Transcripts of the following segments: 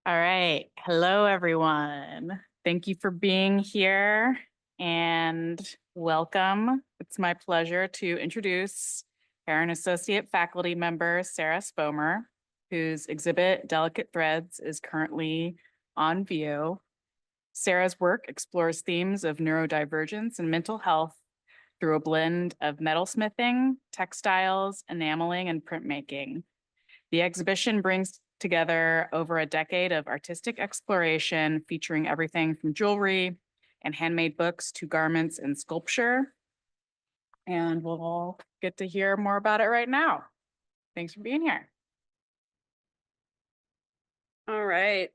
All right. Hello, everyone. Thank you for being here and welcome. It's my pleasure to introduce Herron Associate Faculty member Sarah Spomer, whose exhibit Delicate Threads is currently on view. Sarah's work explores themes of neurodivergence and mental health through a blend of metalsmithing, textiles, enameling, and printmaking. The exhibition brings together over a decade of artistic exploration, featuring everything from jewelry and handmade books to garments and sculpture. And we'll all get to hear more about it right now. Thanks for being here. All right.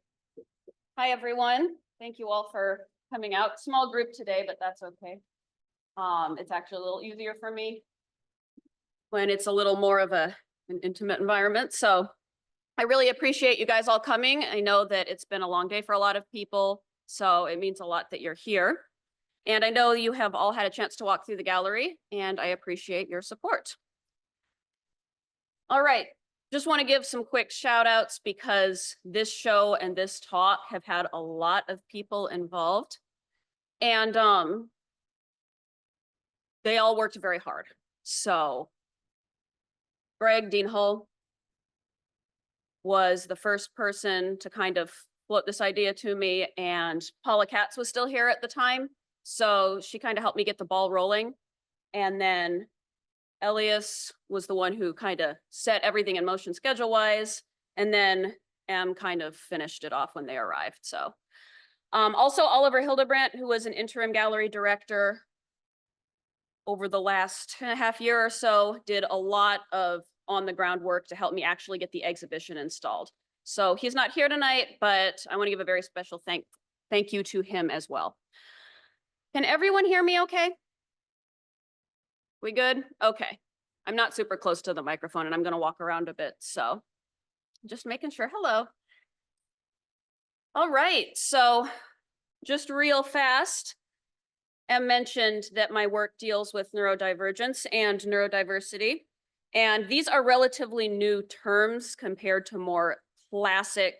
Hi, everyone. Thank you all for coming out. Small group today, but that's okay. It's actually a little easier for me when it's a little more of an intimate environment. So I really appreciate you guys all coming. I know that it's been a long day for a lot of people, so it means a lot that you're here. And I know you have all had a chance to walk through the gallery, and I appreciate your support. All right, just want to give some quick shout outs because this show and this talk have had a lot of people involved. And they all worked very hard. So Greg Deanhull was the first person to kind of float this idea to me, and Paula Katz was still here at the time. So she kind of helped me get the ball rolling. And then Elias was the one who kind of set everything in motion schedule-wise. And then M kind of finished it off when they arrived. So also Oliver Hildebrandt, who was an interim gallery director over the last 2.5 years or so, did a lot of on-the-ground work to help me actually get the exhibition installed. So he's not here tonight, but I want to give a very special thank you to him as well. Can everyone hear me okay? We good? Okay. I'm not super close to the microphone and I'm going to walk around a bit. So just making sure. Hello. All right. So just real fast, Em mentioned that my work deals with neurodivergence and neurodiversity. And these are relatively new terms compared to more classic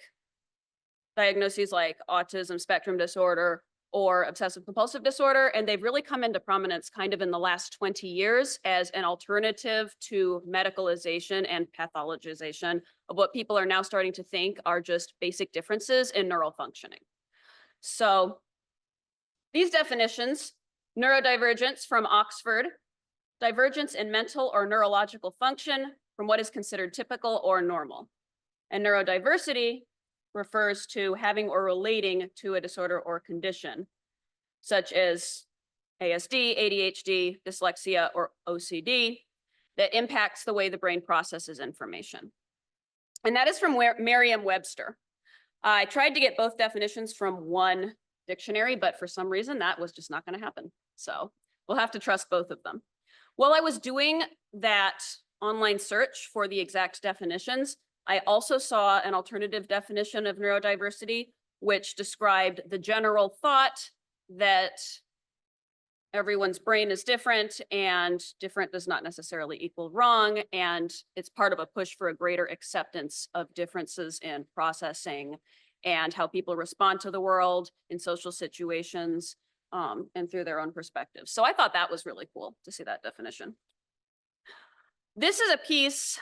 diagnoses like autism spectrum disorder or obsessive-compulsive disorder. And they've really come into prominence kind of in the last 20 years as an alternative to medicalization and pathologization of what people are now starting to think are just basic differences in neural functioning. So these definitions: neurodivergence from Oxford, divergence in mental or neurological function from what is considered typical or normal. And neurodiversity refers to having or relating to a disorder or condition, such as ASD, ADHD, dyslexia, or OCD, that impacts the way the brain processes information. And that is from Merriam-Webster. I tried to get both definitions from one dictionary, but for some reason that was just not going to happen. So we'll have to trust both of them. While I was doing that online search for the exact definitions, I also saw an alternative definition of neurodiversity, which described the general thought that everyone's brain is different and different does not necessarily equal wrong. And it's part of a push for a greater acceptance of differences in processing and how people respond to the world in social situations and through their own perspectives. So I thought that was really cool to see that definition. This is a piece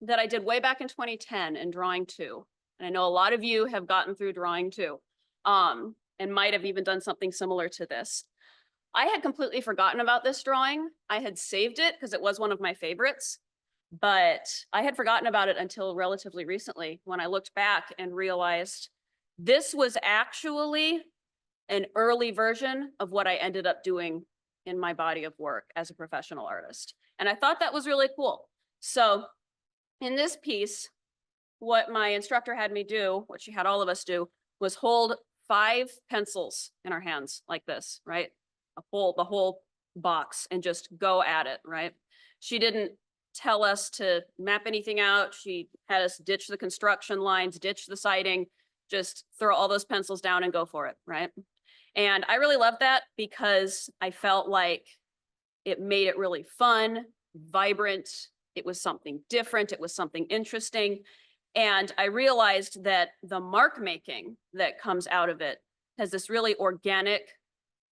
that I did way back in 2010 in Drawing 2. And I know a lot of you have gotten through Drawing 2 and might have even done something similar to this. I had completely forgotten about this drawing. I had saved it because it was one of my favorites, but I had forgotten about it until relatively recently when I looked back and realized this was actually an early version of what I ended up doing in my body of work as a professional artist. And I thought that was really cool. So in this piece, what my instructor had me do, what she had all of us do, was hold 5 pencils in our hands like this, right? The whole box, and just go at it, right? She didn't tell us to map anything out. She had us ditch the construction lines, ditch the siding, just throw all those pencils down and go for it, right? And I really loved that because I felt like it made it really fun, vibrant, It was something different. It was something interesting. And I realized that the mark making that comes out of it has this really organic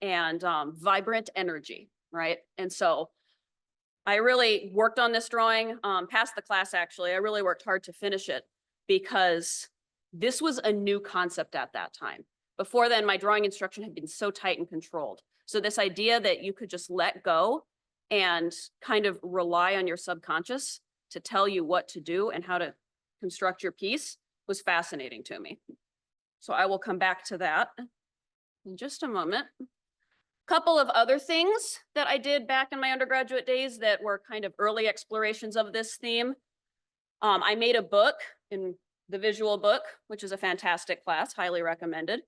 and vibrant energy, right? And so I really worked on this drawing, passed the class actually. I really worked hard to finish it because this was a new concept at that time. Before then, my drawing instruction had been so tight and controlled. So this idea that you could just let go and kind of rely on your subconscious to tell you what to do and how to construct your piece was fascinating to me. So I will come back to that in just a moment. Couple of other things that I did back in my undergraduate days that were kind of early explorations of this theme. I made a book, in the visual book, which is a fantastic class, highly recommended.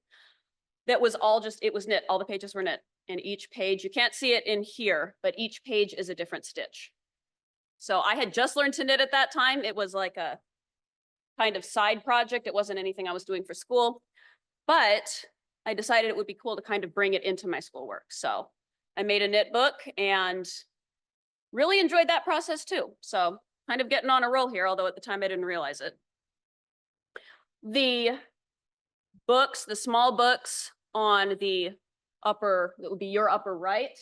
That was all just, it was knit, all the pages were knit. And each page, you can't see it in here, but each page is a different stitch. So I had just learned to knit at that time. It was like a kind of side project. It wasn't anything I was doing for school, but I decided it would be cool to kind of bring it into my schoolwork. So I made a knit book and really enjoyed that process too. So kind of getting on a roll here, although at the time I didn't realize it. The books, the small books on the upper, that would be your upper right,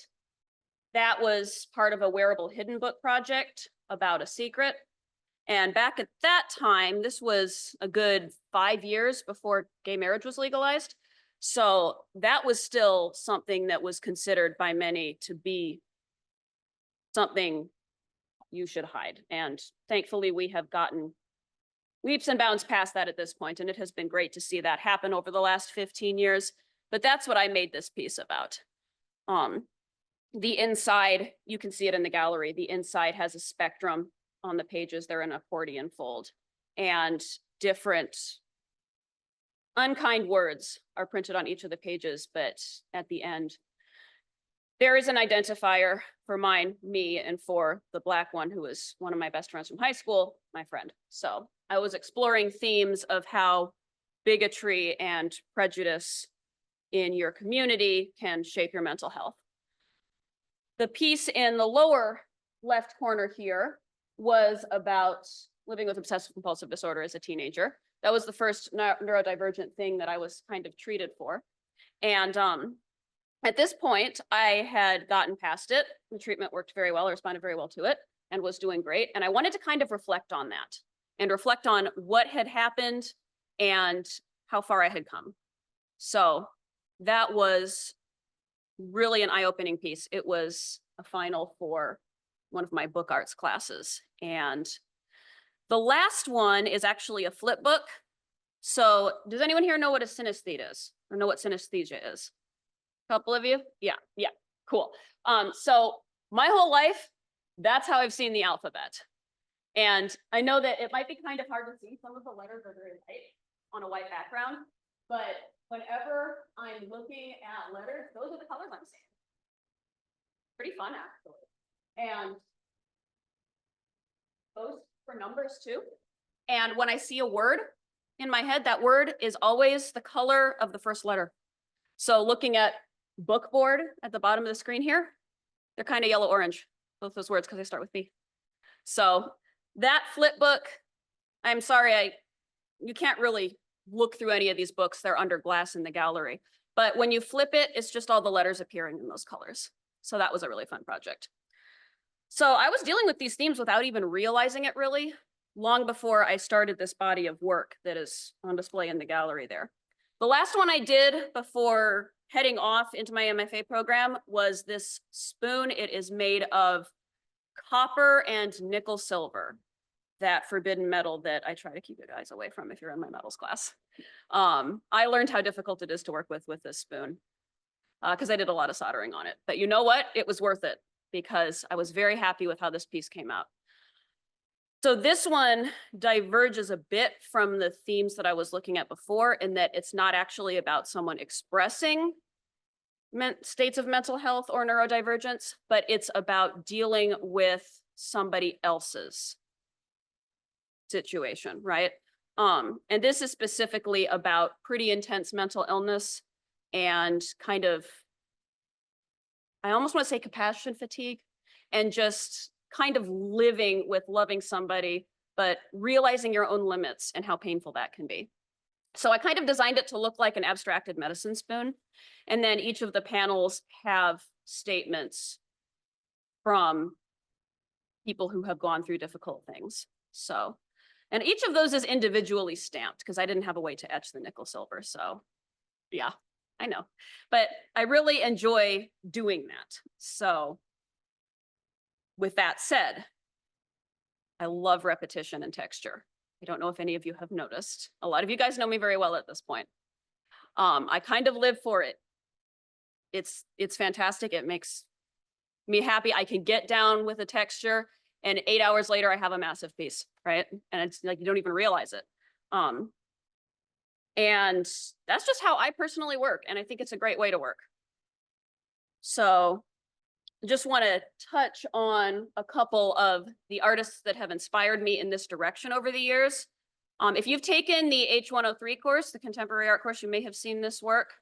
that was part of a wearable hidden book project about a secret. And back at that time, this was a good 5 years before gay marriage was legalized. So that was still something that was considered by many to be something you should hide. And thankfully, we have gotten leaps and bounds past that at this point, and it has been great to see that happen over the last 15 years. But that's what I made this piece about. The inside, you can see it in the gallery. The inside has a spectrum on the pages. They're an accordion fold, and different unkind words are printed on each of the pages, but at the end, there is an identifier for mine, me, and for the Black one, who was one of my best friends from high school, my friend. So I was exploring themes of how bigotry and prejudice in your community can shape your mental health. The piece in the lower left corner here was about living with obsessive-compulsive disorder as a teenager. That was the first neurodivergent thing that I was kind of treated for. And at this point, I had gotten past it. The treatment worked very well. I responded very well to it and was doing great. And I wanted to kind of reflect on that and reflect on what had happened and how far I had come. So that was really an eye-opening piece. It was a final for one of my book arts classes. And the last one is actually a flip book. So does anyone here know what a synesthete is or know what synesthesia is? A couple of you? Yeah, cool. So my whole life, that's how I've seen the alphabet. And I know that it might be kind of hard to see. Some of the letters are very light on a white background, but whenever I'm looking at letters, those are the colors I'm seeing. Pretty fun, actually. And those for numbers too. And when I see a word in my head, that word is always the color of the first letter. So looking at book board at the bottom of the screen here, they're kind of yellow-orange, both those words, because they start with B. So that flip book, I'm sorry, you can't really look through any of these books. They're under glass in the gallery. But when you flip it, it's just all the letters appearing in those colors. So that was a really fun project. So I was dealing with these themes without even realizing it really, long before I started this body of work that is on display in the gallery there. The last one I did before heading off into my MFA program was this spoon. It is made of copper and nickel silver, that forbidden metal that I try to keep you guys away from if you're in my metals class. I learned how difficult it is to work with this spoon because I did a lot of soldering on it. But you know what? It was worth it because I was very happy with how this piece came out. So this one diverges a bit from the themes that I was looking at before, in that it's not actually about someone expressing states of mental health or neurodivergence, but it's about dealing with somebody else's situation, right? And this is specifically about pretty intense mental illness and kind of, I almost want to say compassion fatigue, and just kind of living with loving somebody, but realizing your own limits and how painful that can be. So I kind of designed it to look like an abstracted medicine spoon. And then each of the panels have statements from people who have gone through difficult things. So, and each of those is individually stamped because I didn't have a way to etch the nickel silver. So yeah, I know, but I really enjoy doing that. So with that said, I love repetition and texture. I don't know if any of you have noticed. A lot of you guys know me very well at this point. I kind of live for it. It's fantastic. It makes me happy. I can get down with a texture and 8 hours later I have a massive piece, right? And it's like you don't even realize it. And that's just how I personally work. And I think it's a great way to work. So I just want to touch on a couple of the artists that have inspired me in this direction over the years. If you've taken the H103 course, the contemporary art course, you may have seen this work.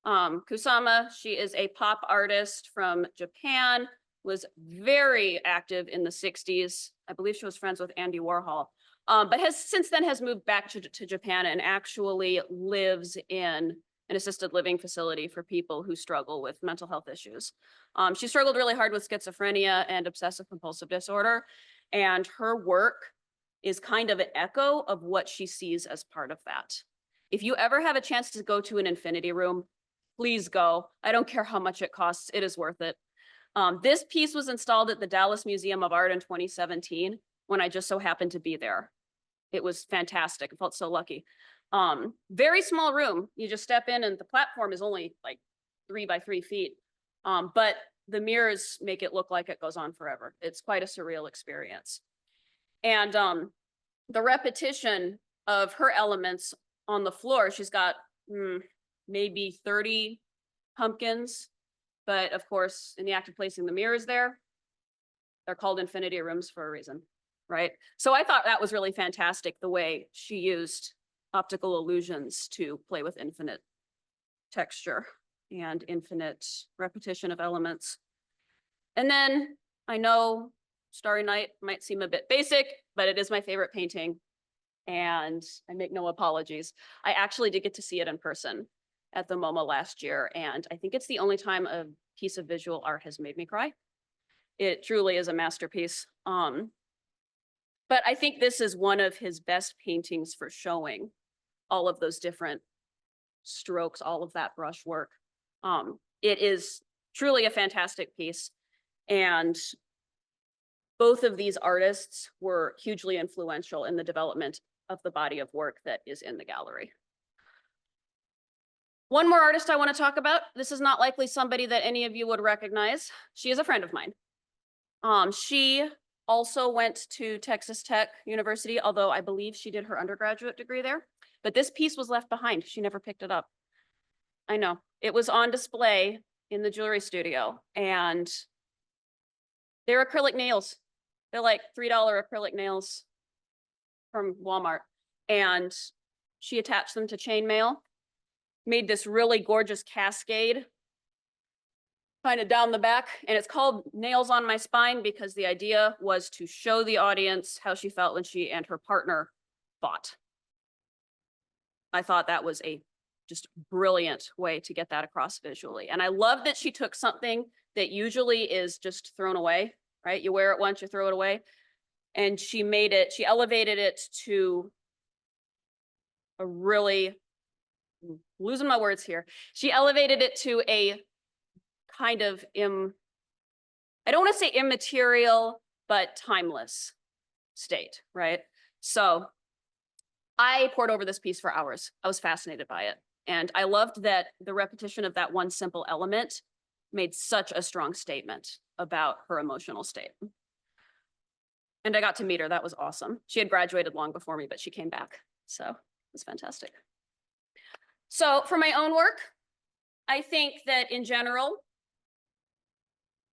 Kusama, she is a pop artist from Japan, was very active in the 60s. I believe she was friends with Andy Warhol, but has since then moved back to Japan and actually lives in an assisted living facility for people who struggle with mental health issues. She struggled really hard with schizophrenia and obsessive-compulsive disorder, and her work is kind of an echo of what she sees as part of that. If you ever have a chance to go to an infinity room, please go. I don't care how much it costs, it is worth it. This piece was installed at the Dallas Museum of Art in 2017 when I just so happened to be there. It was fantastic. I felt so lucky. Very small room. You just step in and the platform is only like 3 by 3 feet. But the mirrors make it look like it goes on forever. It's quite a surreal experience. And the repetition of her elements on the floor, she's got maybe 30 pumpkins. But of course, in the act of placing the mirrors there, they're called infinity rooms for a reason, right? So I thought that was really fantastic, the way she used optical illusions to play with infinite texture and infinite repetition of elements. And then I know Starry Night might seem a bit basic, but it is my favorite painting and I make no apologies. I actually did get to see it in person at the MoMA last year, and I think it's the only time a piece of visual art has made me cry. It truly is a masterpiece. But I think this is one of his best paintings for showing all of those different strokes, all of that brush work. It is truly a fantastic piece. And both of these artists were hugely influential in the development of the body of work that is in the gallery. One more artist I want to talk about. This is not likely somebody that any of you would recognize. She is a friend of mine. She also went to Texas Tech University, although I believe she did her undergraduate degree there. But this piece was left behind. She never picked it up. I know. It was on display in the jewelry studio, and they're acrylic nails. They're like $3 acrylic nails from Walmart. And she attached them to chainmail, made this really gorgeous cascade kind of down the back. And it's called Nails on My Spine because the idea was to show the audience how she felt when she and her partner fought. I thought that was a just brilliant way to get that across visually. And I love that she took something that usually is just thrown away, right? You wear it once, you throw it away. And she made it, she elevated it to a really, losing my words here. She elevated it to a kind of, I don't want to say immaterial, but timeless state, right? So I poured over this piece for hours. I was fascinated by it. And I loved that the repetition of that one simple element made such a strong statement about her emotional state. And I got to meet her. That was awesome. She had graduated long before me, but she came back. So it was fantastic. So for my own work, I think that in general,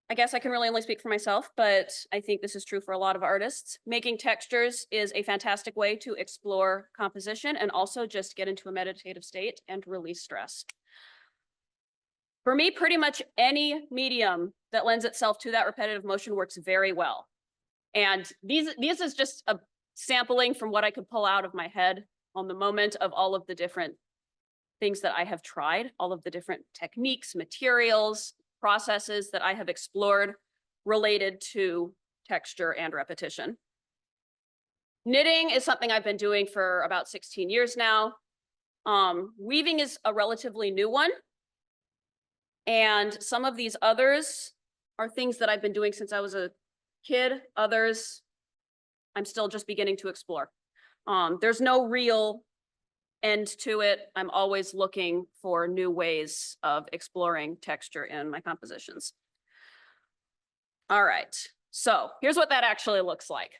I guess I can really only speak for myself, but I think this is true for a lot of artists. Making textures is a fantastic way to explore composition and also just get into a meditative state and release stress. For me, pretty much any medium that lends itself to that repetitive motion works very well. And these is just a sampling from what I could pull out of my head on the moment of all of the different things that I have tried, all of the different techniques, materials, processes that I have explored related to texture and repetition. Knitting is something I've been doing for about 16 years now. Weaving is a relatively new one. And some of these others are things that I've been doing since I was a kid. Others, I'm still just beginning to explore. There's no real end to it. I'm always looking for new ways of exploring texture in my compositions. All right, so here's what that actually looks like.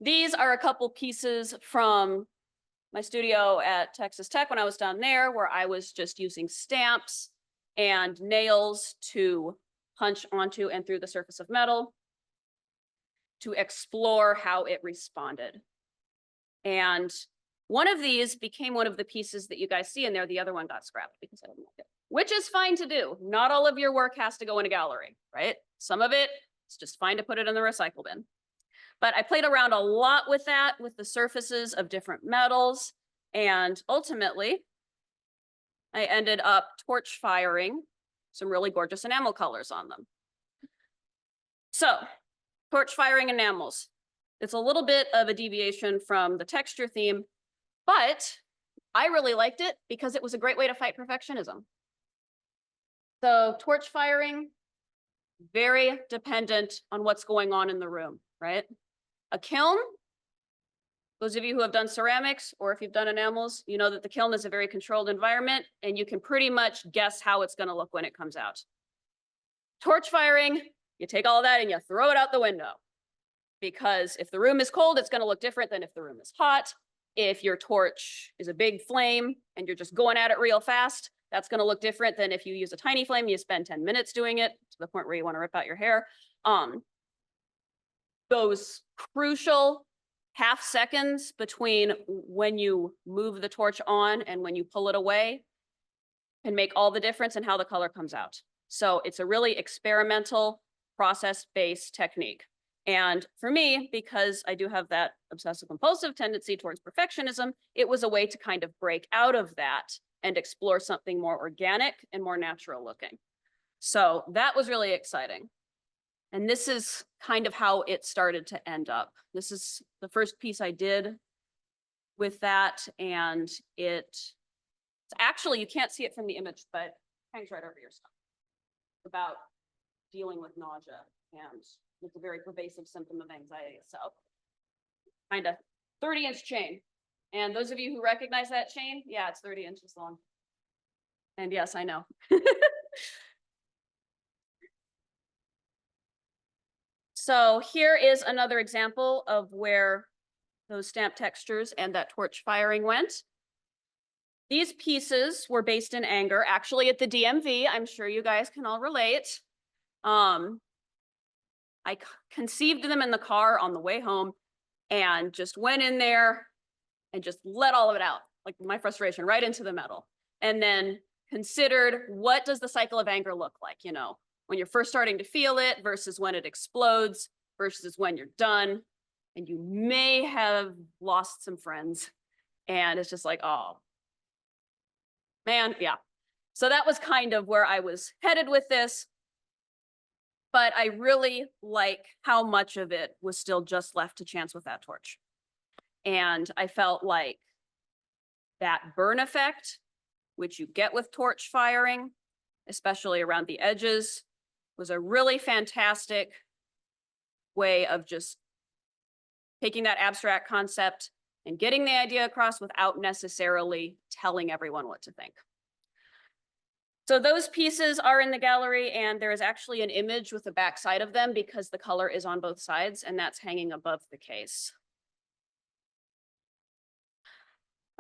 These are a couple pieces from my studio at Texas Tech when I was down there, where I was just using stamps and nails to punch onto and through the surface of metal to explore how it responded. And one of these became one of the pieces that you guys see in there. The other one got scrapped because I didn't like it, which is fine to do. Not all of your work has to go in a gallery, right? Some of it, it's just fine to put it in the recycle bin. But I played around a lot with that, with the surfaces of different metals. And ultimately, I ended up torch firing some really gorgeous enamel colors on them. So, torch firing enamels. It's a little bit of a deviation from the texture theme, but I really liked it because it was a great way to fight perfectionism. So torch firing, very dependent on what's going on in the room, right? A kiln, those of you who have done ceramics or if you've done enamels, you know that the kiln is a very controlled environment and you can pretty much guess how it's going to look when it comes out. Torch firing, you take all that and you throw it out the window. Because if the room is cold, it's going to look different than if the room is hot. If your torch is a big flame and you're just going at it real fast, that's going to look different than if you use a tiny flame, you spend 10 minutes doing it to the point where you want to rip out your hair. Those crucial half seconds between when you move the torch on and when you pull it away can make all the difference in how the color comes out. So it's a really experimental, process-based technique. And for me, because I do have that obsessive-compulsive tendency towards perfectionism, it was a way to kind of break out of that and explore something more organic and more natural looking. So that was really exciting. And this is kind of how it started to end up. This is the first piece I did with that. And it's actually, you can't see it from the image, but it hangs right over your stuff. About dealing with nausea, and it's a very pervasive symptom of anxiety. So kind of 30-inch chain. And those of you who recognize that chain, yeah, it's 30 inches long. And yes, I know. So here is another example of where those stamp textures and that torch firing went. These pieces were based in anger, actually at the DMV. I'm sure you guys can all relate. I conceived them in the car on the way home and just went in there and just let all of it out, like my frustration right into the metal. And then considered, what does the cycle of anger look like? You know, when you're first starting to feel it versus when it explodes versus when you're done. And you may have lost some friends. And it's just like, oh, man, yeah. So that was kind of where I was headed with this. But I really like how much of it was still just left to chance with that torch. And I felt like that burn effect, which you get with torch firing, especially around the edges, was a really fantastic way of just taking that abstract concept and getting the idea across without necessarily telling everyone what to think. So those pieces are in the gallery, and there is actually an image with the back side of them because the color is on both sides, and that's hanging above the case.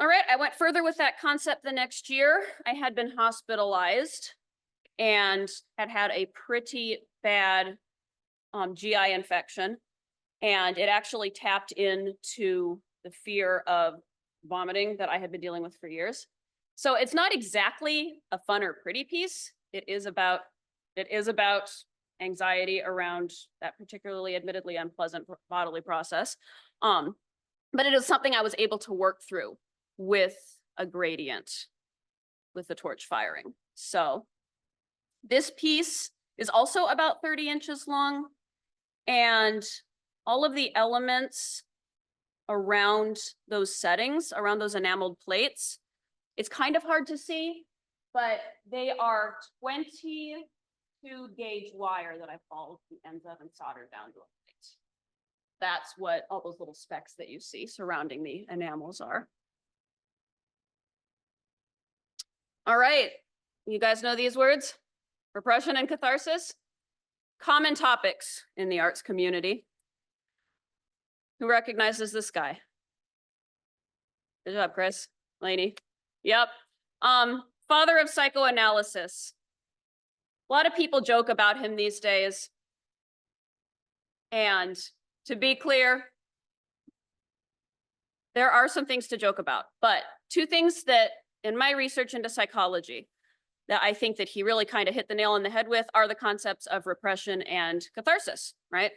All right, I went further with that concept the next year. I had been hospitalized and had had a pretty bad GI infection, and it actually tapped into the fear of vomiting that I had been dealing with for years. So it's not exactly a fun or pretty piece. It is about anxiety around that particularly admittedly unpleasant bodily process. But it is something I was able to work through with a gradient with the torch firing. So this piece is also about 30 inches long, and all of the elements around those settings, around those enameled plates, it's kind of hard to see, but they are 22 gauge wire that I followed the ends of and soldered down to a plate. That's what all those little specks that you see surrounding the enamels are. All right, you guys know these words? Repression and catharsis? Common topics in the arts community. Who recognizes this guy? Good job, Chris. Lainey. Yep. Father of psychoanalysis. A lot of people joke about him these days. And to be clear, there are some things to joke about, but two things that in my research into psychology that I think that he really kind of hit the nail on the head with are the concepts of repression and catharsis, right?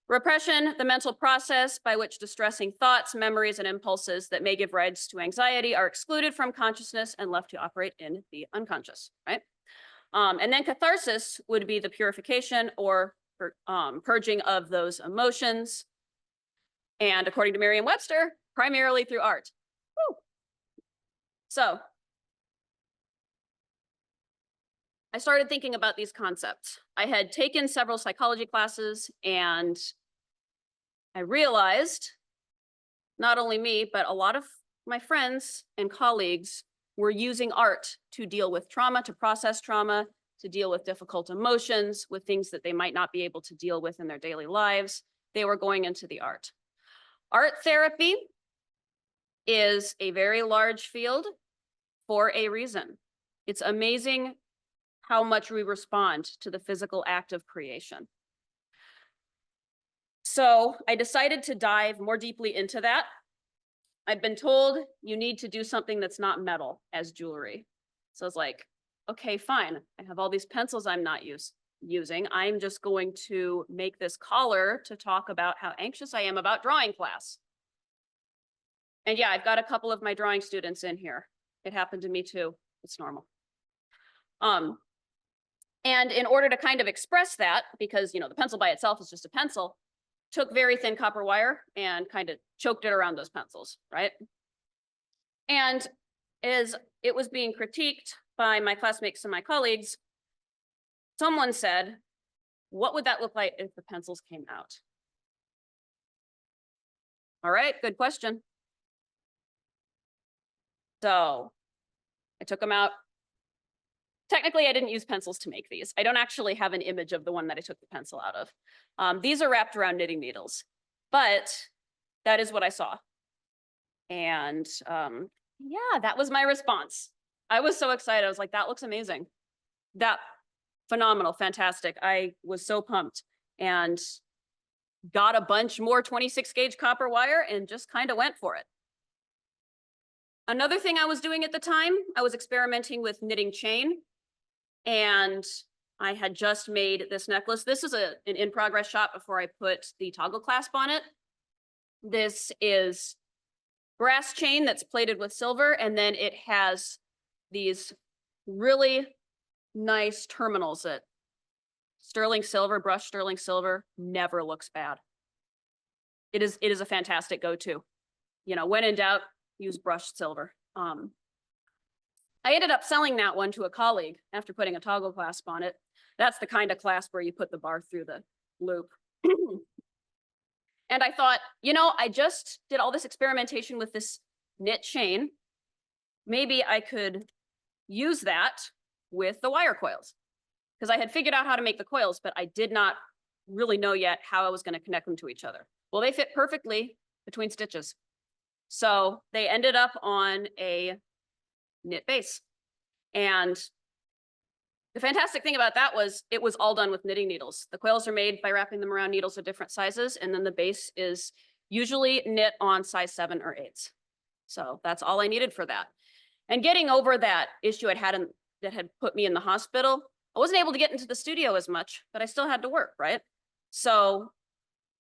Repression, the mental process by which distressing thoughts, memories, and impulses that may give rise to anxiety are excluded from consciousness and left to operate in the unconscious, right? And then catharsis would be the purification or purging of those emotions. And according to Merriam-Webster, primarily through art. Woo. So I started thinking about these concepts. I had taken several psychology classes, and I realized not only me, but a lot of my friends and colleagues were using art to deal with trauma, to process trauma, to deal with difficult emotions, with things that they might not be able to deal with in their daily lives. They were going into the art. Art therapy is a very large field for a reason. It's amazing how much we respond to the physical act of creation. So I decided to dive more deeply into that. I'd been told you need to do something that's not metal as jewelry. So I was like, okay, fine. I have all these pencils I'm not using. I'm just going to make this collar to talk about how anxious I am about drawing class. And yeah, I've got a couple of my drawing students in here. It happened to me too. It's normal. And in order to kind of express that, because the pencil by itself is just a pencil, took very thin copper wire and kind of choked it around those pencils, right? And as it was being critiqued by my classmates and my colleagues, someone said, what would that look like if the pencils came out? All right, good question. So I took them out. Technically, I didn't use pencils to make these. I don't actually have an image of the one that I took the pencil out of. These are wrapped around knitting needles, but that is what I saw. And yeah, that was my response. I was so excited. I was like, that looks amazing. That phenomenal, fantastic. I was so pumped and got a bunch more 26 gauge copper wire and just kind of went for it. Another thing I was doing at the time, I was experimenting with knitting chain. And I had just made this necklace. This is an in-progress shot before I put the toggle clasp on it. This is brass chain that's plated with silver, and then it has these really nice terminals that sterling silver, brushed sterling silver, never looks bad. It is a fantastic go-to. When in doubt, use brushed silver. I ended up selling that one to a colleague after putting a toggle clasp on it. That's the kind of clasp where you put the bar through the loop. And I thought, I just did all this experimentation with this knit chain. Maybe I could use that with the wire coils, because I had figured out how to make the coils, but I did not really know yet how I was going to connect them to each other. Well, they fit perfectly between stitches. So they ended up on a knit base. And the fantastic thing about that was it was all done with knitting needles. The coils are made by wrapping them around needles of different sizes, and then the base is usually knit on size 7 or 8. So that's all I needed for that. And getting over that issue that had put me in the hospital, I wasn't able to get into the studio as much, but I still had to work, right? So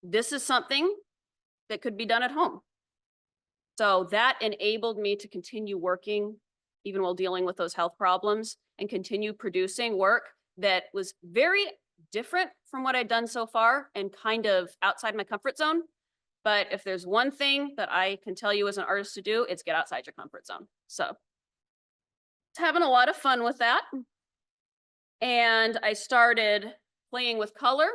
this is something that could be done at home. So that enabled me to continue working even while dealing with those health problems and continue producing work that was very different from what I'd done so far and kind of outside my comfort zone. But if there's one thing that I can tell you as an artist to do, it's get outside your comfort zone. So having a lot of fun with that. And I started playing with color.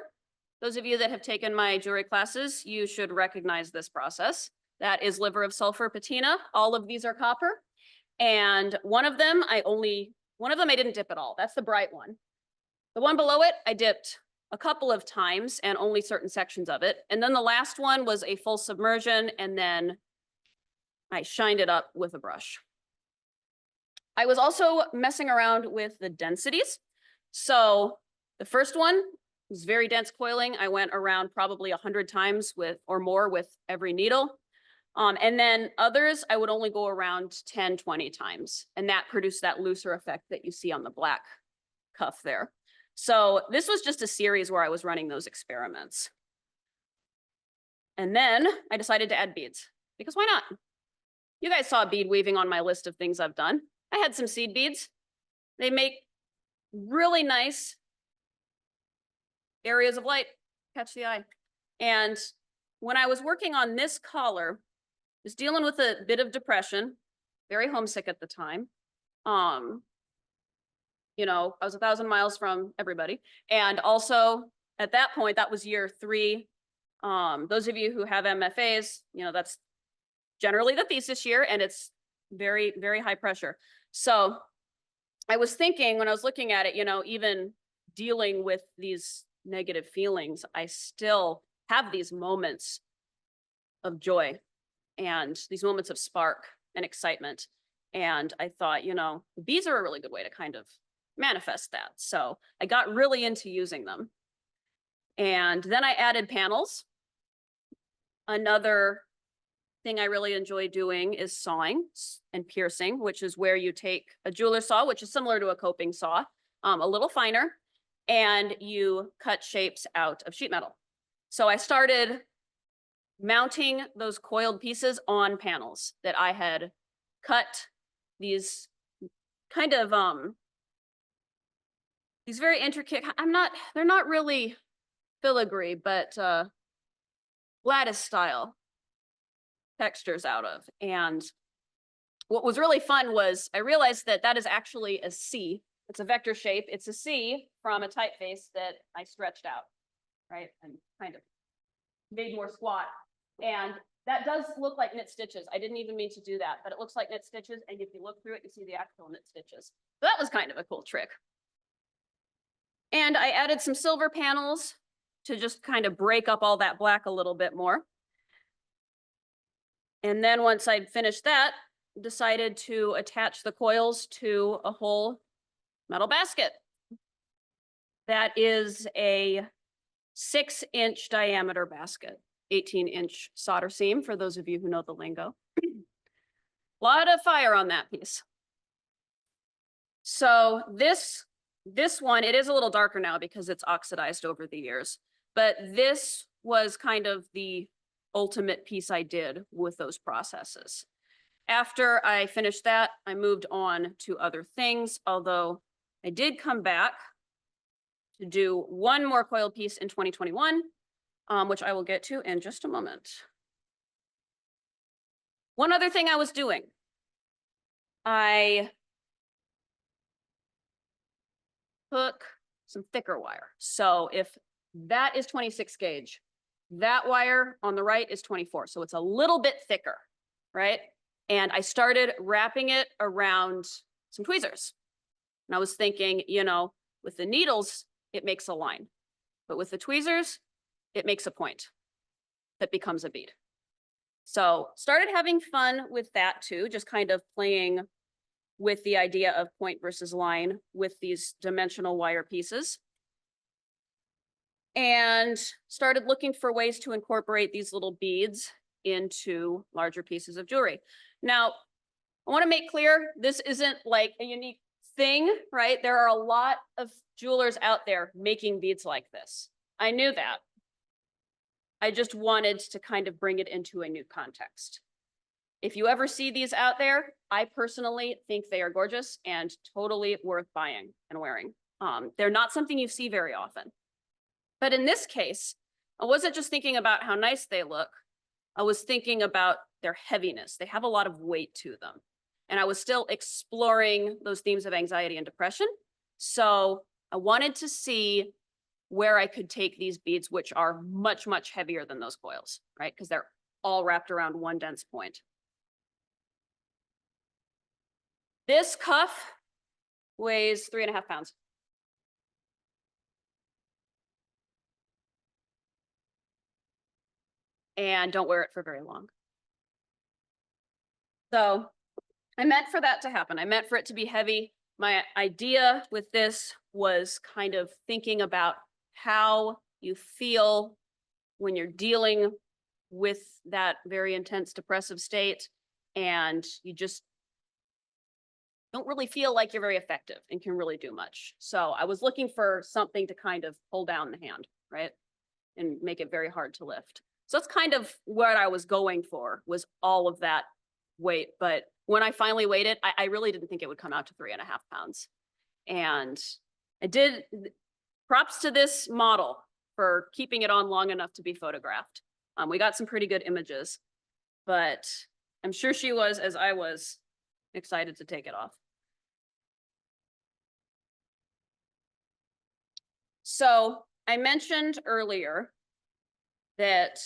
Those of you that have taken my jewelry classes, you should recognize this process. That is liver of sulfur patina. All of these are copper. And one of them I didn't dip at all. That's the bright one. The one below it, I dipped a couple of times and only certain sections of it. And then the last one was a full submersion, and then I shined it up with a brush. I was also messing around with the densities. So the first one was very dense coiling. I went around probably 100 times or more with every needle. And then others, I would only go around 10, 20 times. And that produced that looser effect that you see on the black cuff there. So this was just a series where I was running those experiments. And then I decided to add beads, because why not? You guys saw bead weaving on my list of things I've done. I had some seed beads. They make really nice areas of light, catch the eye. And when I was working on this collar, I was dealing with a bit of depression, very homesick at the time. You know, I was 1,000 miles from everybody. And also at that point, that was year 3. Those of you who have MFAs, you know, that's generally the thesis year, and it's very, very high pressure. So I was thinking when I was looking at it, you know, even dealing with these negative feelings, I still have these moments of joy and these moments of spark and excitement. And I thought, you know, beads are a really good way to kind of manifest that. So I got really into using them. And then I added panels. Another thing I really enjoy doing is sawing and piercing, which is where you take a jeweler's saw, which is similar to a coping saw, a little finer, and you cut shapes out of sheet metal. So I started mounting those coiled pieces on panels that I had cut, these kind of these very intricate, they're not really filigree, but lattice style textures out of. And what was really fun was I realized that that is actually a C. It's a vector shape. It's a C from a typeface that I stretched out, right? And kind of made more squat. And that does look like knit stitches. I didn't even mean to do that, but it looks like knit stitches. And if you look through it, you see the actual knit stitches. So that was kind of a cool trick. And I added some silver panels to just kind of break up all that black a little bit more. And then once I'd finished that, decided to attach the coils to a whole metal basket. That is a 6-inch diameter basket, 18-inch solder seam, for those of you who know the lingo. A lot of fire on that piece. So this one, it is a little darker now because it's oxidized over the years, but this was kind of the ultimate piece I did with those processes. After I finished that, I moved on to other things, although I did come back to do one more coiled piece in 2021, which I will get to in just a moment. One other thing I was doing, I took some thicker wire. So if that is 26 gauge, that wire on the right is 24. So it's a little bit thicker, right? And I started wrapping it around some tweezers. And I was thinking, you know, with the needles, it makes a line. But with the tweezers, it makes a point that becomes a bead. So started having fun with that too, just kind of playing with the idea of point versus line with these dimensional wire pieces. And started looking for ways to incorporate these little beads into larger pieces of jewelry. Now, I want to make clear, this isn't like a unique thing, right? There are a lot of jewelers out there making beads like this. I knew that. I just wanted to kind of bring it into a new context. If you ever see these out there, I personally think they are gorgeous and totally worth buying and wearing. They're not something you see very often. But in this case, I wasn't just thinking about how nice they look. I was thinking about their heaviness. They have a lot of weight to them. And I was still exploring those themes of anxiety and depression. So I wanted to see where I could take these beads, which are much, much heavier than those coils, right? Because they're all wrapped around one dense point. This cuff weighs 3.5 pounds. And don't wear it for very long. So I meant for that to happen. I meant for it to be heavy. My idea with this was kind of thinking about how you feel when you're dealing with that very intense depressive state and you just don't really feel like you're very effective and can really do much. So I was looking for something to kind of pull down the hand, right? And make it very hard to lift. So that's kind of what I was going for, was all of that weight. But when I finally weighed it, I really didn't think it would come out to 3.5 pounds. And I did, props to this model for keeping it on long enough to be photographed. We got some pretty good images, but I'm sure she was, as I was, excited to take it off. So I mentioned earlier that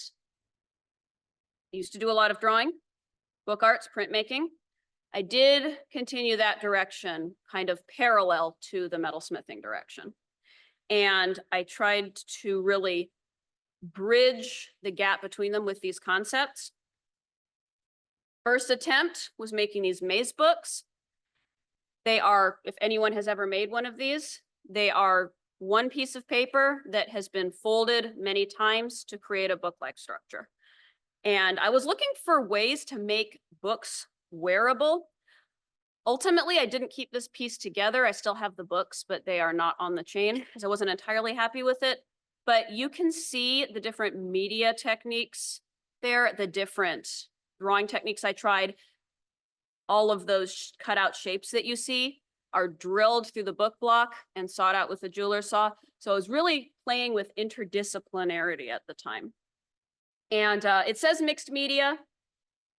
I used to do a lot of drawing, book arts, printmaking. I did continue that direction, kind of parallel to the metalsmithing direction. And I tried to really bridge the gap between them with these concepts. First attempt was making these maze books. They are, if anyone has ever made one of these, they are one piece of paper that has been folded many times to create a book-like structure. And I was looking for ways to make books wearable. Ultimately, I didn't keep this piece together. I still have the books, but they are not on the chain because I wasn't entirely happy with it. But you can see the different media techniques there, the different drawing techniques I tried. All of those cutout shapes that you see are drilled through the book block and sawed out with a jeweler's saw. So I was really playing with interdisciplinarity at the time. And it says mixed media.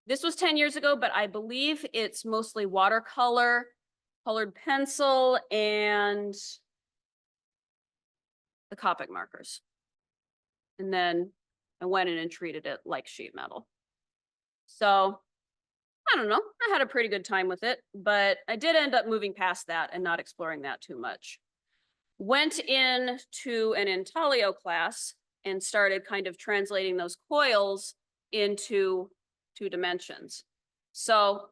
This was 10 years ago, but I believe it's mostly watercolor, colored pencil, and the Copic markers. And then I went in and treated it like sheet metal. So I don't know, I had a pretty good time with it, but I did end up moving past that and not exploring that too much. Went into an intaglio class and started kind of translating those coils into 2 dimensions. So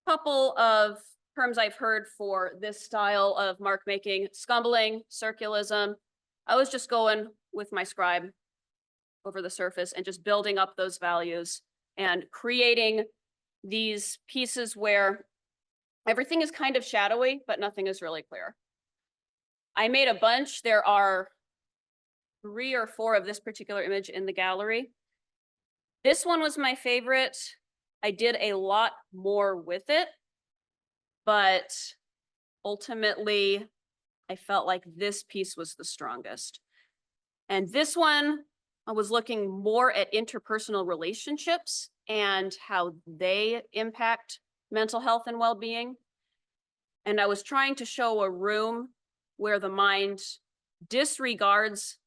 a couple of terms I've heard for this style of mark making: scumbling, circulism. I was just going with my scribe over the surface and just building up those values and creating these pieces where everything is kind of shadowy, but nothing is really clear. I made a bunch. There are 3 or 4 of this particular image in the gallery. This one was my favorite. I did a lot more with it, but ultimately I felt like this piece was the strongest. And this one, I was looking more at interpersonal relationships and how they impact mental health and well-being. And I was trying to show a room where the mind disregards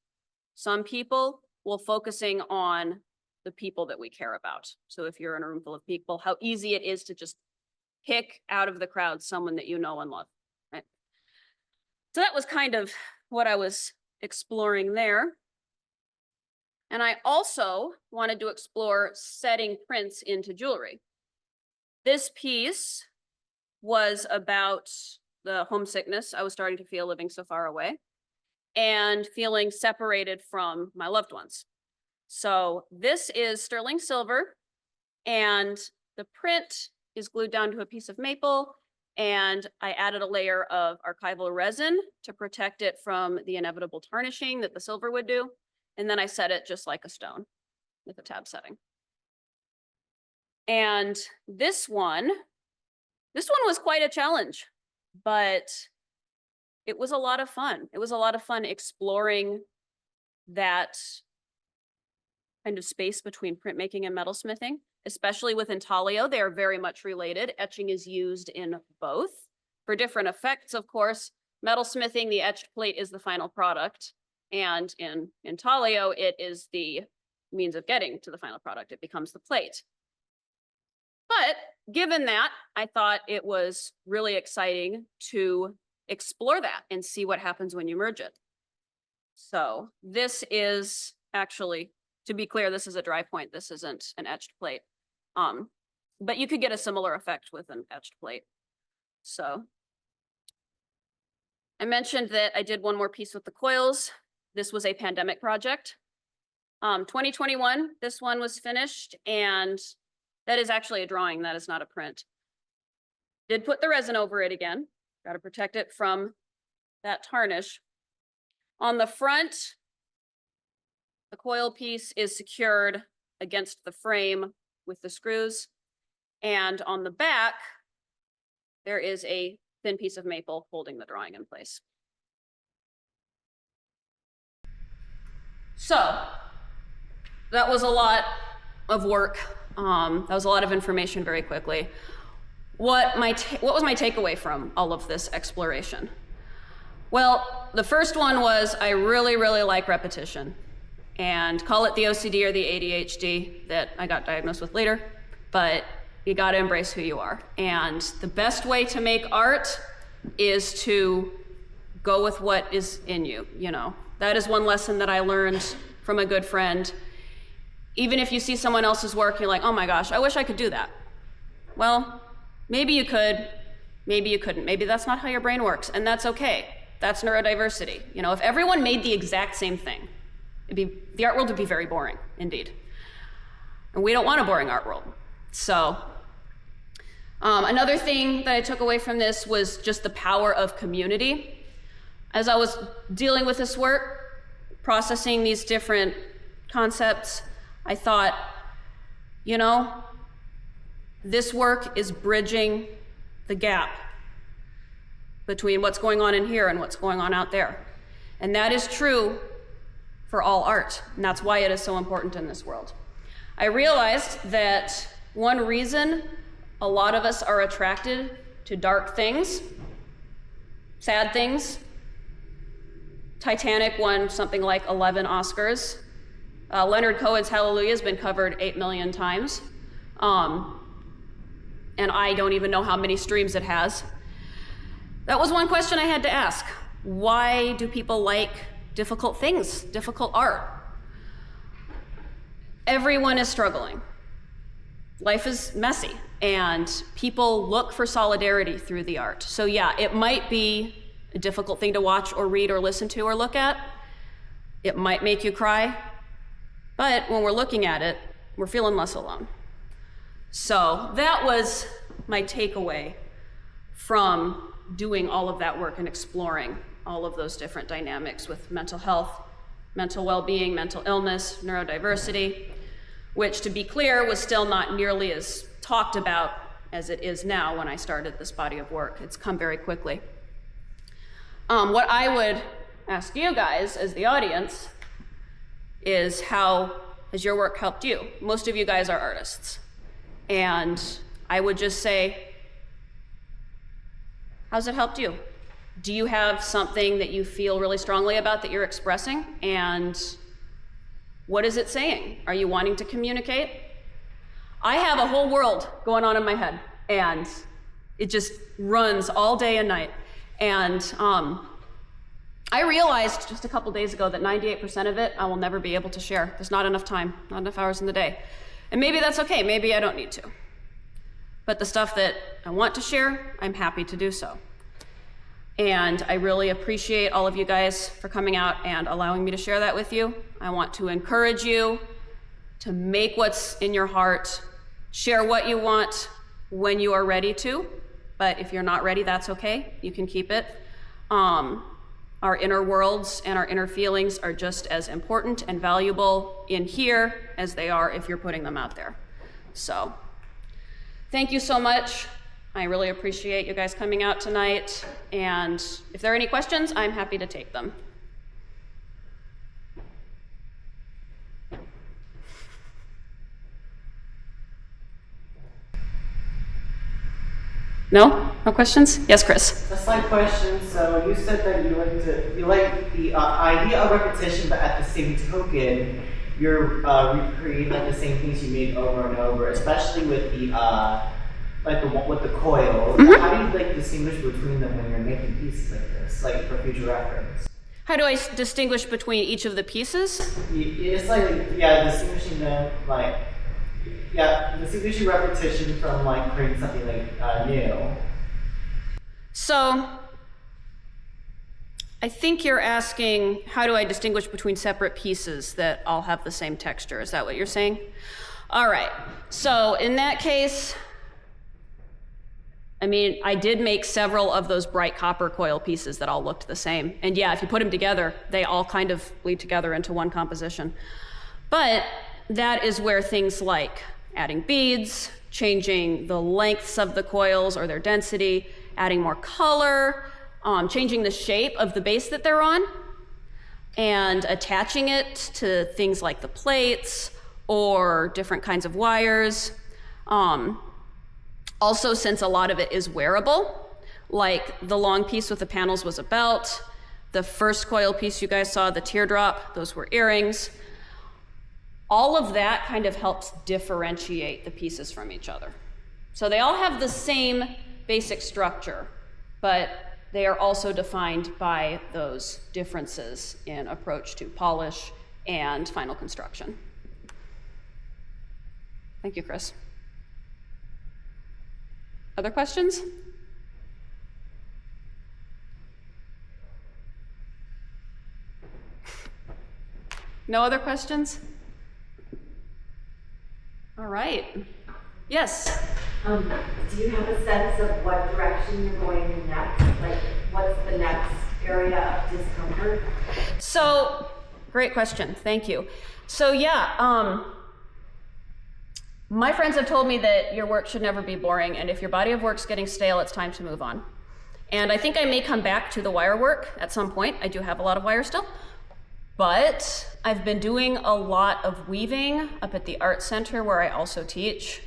some people while focusing on the people that we care about. So if you're in a room full of people, how easy it is to just pick out of the crowd someone that you know and love, right? So that was kind of what I was exploring there. And I also wanted to explore setting prints into jewelry. This piece was about the homesickness I was starting to feel living so far away and feeling separated from my loved ones. So this is sterling silver, and the print is glued down to a piece of maple, and I added a layer of archival resin to protect it from the inevitable tarnishing that the silver would do. And then I set it just like a stone with a tab setting. And this one was quite a challenge, but it was a lot of fun. It was a lot of fun exploring that kind of space between printmaking and metalsmithing, especially with intaglio. They are very much related. Etching is used in both for different effects, of course. Metalsmithing, the etched plate is the final product. And in intaglio, it is the means of getting to the final product. It becomes the plate. But given that, I thought it was really exciting to explore that and see what happens when you merge it. So this is actually, to be clear, this is a dry point. This isn't an etched plate. But you could get a similar effect with an etched plate. So I mentioned that I did one more piece with the coils. This was a pandemic project. 2021, this one was finished, and that is actually a drawing. That is not a print. Did put the resin over it again. Got to protect it from that tarnish. On the front, the coil piece is secured against the frame with the screws. And on the back, there is a thin piece of maple holding the drawing in place. So that was a lot of work. That was a lot of information very quickly. What was my takeaway from all of this exploration? Well, the first one was I really, really like repetition. And call it the OCD or the ADHD that I got diagnosed with later, but you gotta embrace who you are. And the best way to make art is to go with what is in you, you know. That is one lesson that I learned from a good friend. Even if you see someone else's work, you're like, oh my gosh, I wish I could do that. Well, maybe you could, maybe you couldn't. Maybe that's not how your brain works, and that's okay. That's neurodiversity. You know, if everyone made the exact same thing, the art world would be very boring, indeed. And we don't want a boring art world. So another thing that I took away from this was just the power of community. As I was dealing with this work, processing these different concepts, I thought, you know, this work is bridging the gap between what's going on in here and what's going on out there. And that is true for all art, and that's why it is so important in this world. I realized that one reason a lot of us are attracted to dark things, sad things. Titanic won something like 11 Oscars. Leonard Cohen's Hallelujah has been covered 8 million times. And I don't even know how many streams it has. That was one question I had to ask. Why do people like difficult things, difficult art? Everyone is struggling. Life is messy, and people look for solidarity through the art. So yeah, it might be a difficult thing to watch or read or listen to or look at. It might make you cry, but when we're looking at it, we're feeling less alone. So that was my takeaway from doing all of that work and exploring all of those different dynamics with mental health, mental well-being, mental illness, neurodiversity, which, to be clear, was still not nearly as talked about as it is now when I started this body of work. It's come very quickly. What I would ask you guys as the audience is, how has your work helped you? Most of you guys are artists. And I would just say, how's it helped you? Do you have something that you feel really strongly about that you're expressing? And what is it saying? Are you wanting to communicate? I have a whole world going on in my head, and it just runs all day and night. And I realized just a couple days ago that 98% of it I will never be able to share. There's not enough time, not enough hours in the day. And maybe that's okay, maybe I don't need to. But the stuff that I want to share, I'm happy to do so. And I really appreciate all of you guys for coming out and allowing me to share that with you. I want to encourage you to make what's in your heart, share what you want when you are ready to, but if you're not ready, that's okay. You can keep it. Our inner worlds and our inner feelings are just as important and valuable in here as they are if you're putting them out there. So, thank you so much. I really appreciate you guys coming out tonight. And if there are any questions, I'm happy to take them. No? No questions? Yes, Chris. A slight question. So you said that you like the idea of repetition, but at the same token, you're recreating like the same things you made over and over, especially with the with the coils. Mm-hmm. How do you like distinguish between them when you're making pieces like this, like for future reference? How do I distinguish between each of the pieces? It's like distinguishing them distinguishing repetition from like creating something like new. So, I think you're asking, how do I distinguish between separate pieces that all have the same texture? Is that what you're saying? All right. So, in that case, I mean, I did make several of those bright copper coil pieces that all looked the same. And yeah, if you put them together, they all kind of bleed together into one composition. But that is where things like adding beads, changing the lengths of the coils or their density, adding more color, changing the shape of the base that they're on, and attaching it to things like the plates or different kinds of wires. Also, since a lot of it is wearable, like the long piece with the panels was a belt, the first coil piece you guys saw, the teardrop, those were earrings. All of that kind of helps differentiate the pieces from each other. So they all have the same basic structure, but they are also defined by those differences in approach to polish and final construction. Thank you, Chris. Other questions? No other questions? All right. Yes? Do you have a sense of what direction you're going in next? Like, what's the next area of discomfort? So, great question. Thank you. So, yeah, my friends have told me that your work should never be boring, and if your body of work's getting stale, it's time to move on. And I think I may come back to the wire work at some point. I do have a lot of wire still. But I've been doing a lot of weaving up at the art center where I also teach.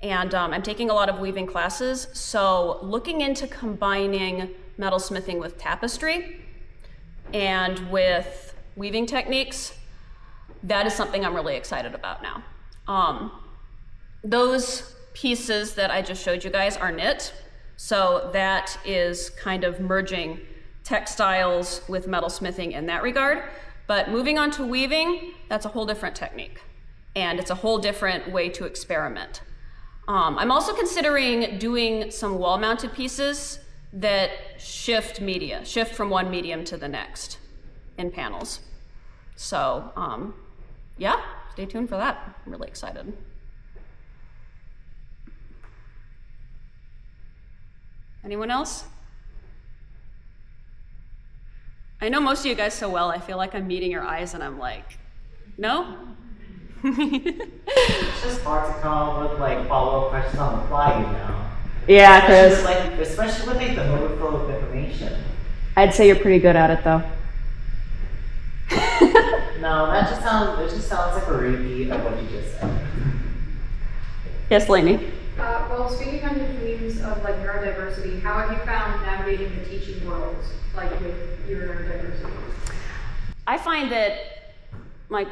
And I'm taking a lot of weaving classes. So looking into combining metalsmithing with tapestry and with weaving techniques, that is something I'm really excited about now. Those pieces that I just showed you guys are knit. So that is kind of merging textiles with metalsmithing in that regard. But moving on to weaving, that's a whole different technique. And it's a whole different way to experiment. I'm also considering doing some wall-mounted pieces that shift from one medium to the next in panels. So, yeah, stay tuned for that. I'm really excited. Anyone else? I know most of you guys so well, I feel like I'm meeting your eyes and I'm like, no? It's just hard to come up with like follow-up questions on the fly, you know? Yeah, Chris. Especially with like the overflow of information. I'd say you're pretty good at it though. No, it just sounds like a repeat of what you just said. Yes, Lainey. Well, speaking on the themes of like neurodiversity, how have you found navigating the teaching world, like with your neurodiversity? I find that my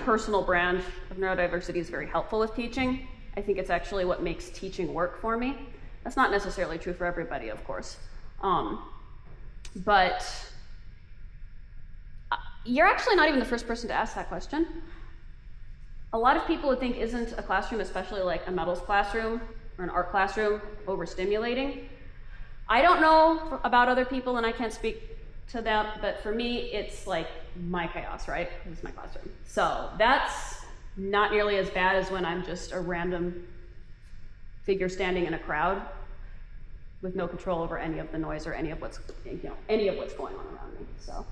personal brand of neurodiversity is very helpful with teaching. I think it's actually what makes teaching work for me. That's not necessarily true for everybody, of course. But you're actually not even the first person to ask that question. A lot of people would think, isn't a classroom, especially like a metals classroom or an art classroom, overstimulating? I don't know about other people and I can't speak to them, but for me, it's like my chaos, right? It's my classroom. So that's not nearly as bad as when I'm just a random figure standing in a crowd. with no control over any of the noise or any of what's, any of what's going on around me. So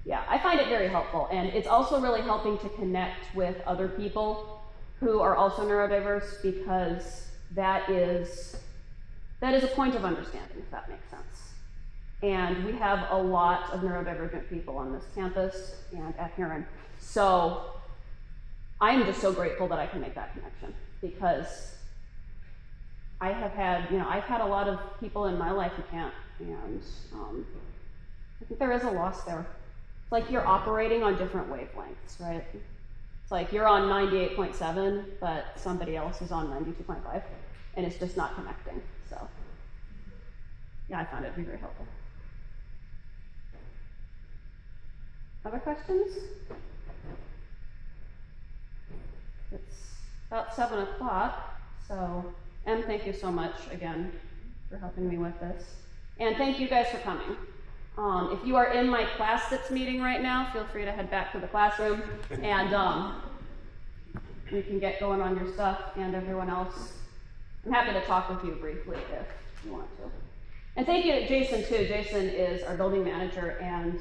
yeah, I find it very helpful. And it's also really helping to connect with other people who are also neurodiverse, because that is a point of understanding, if that makes sense. And we have a lot of neurodivergent people on this campus and at Herron. So I am just so grateful that I can make that connection, because I have had, I've had a lot of people in my life who can't, and I think there is a loss there. It's like you're operating on different wavelengths, right? It's like you're on 98.7, but somebody else is on 92.5, and it's just not connecting. So yeah, I found it to be very helpful. Other questions? It's about 7 o'clock, so Em, thank you so much again for helping me with this. And thank you guys for coming. If you are in my class that's meeting right now, feel free to head back to the classroom, and you can get going on your stuff. And everyone else, I'm happy to talk with you briefly if you want to. And thank you to Jason too. Jason is our building manager and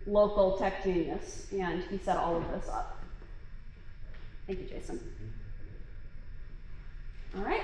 local tech genius, and he set all of this up. Thank you, Jason. All right.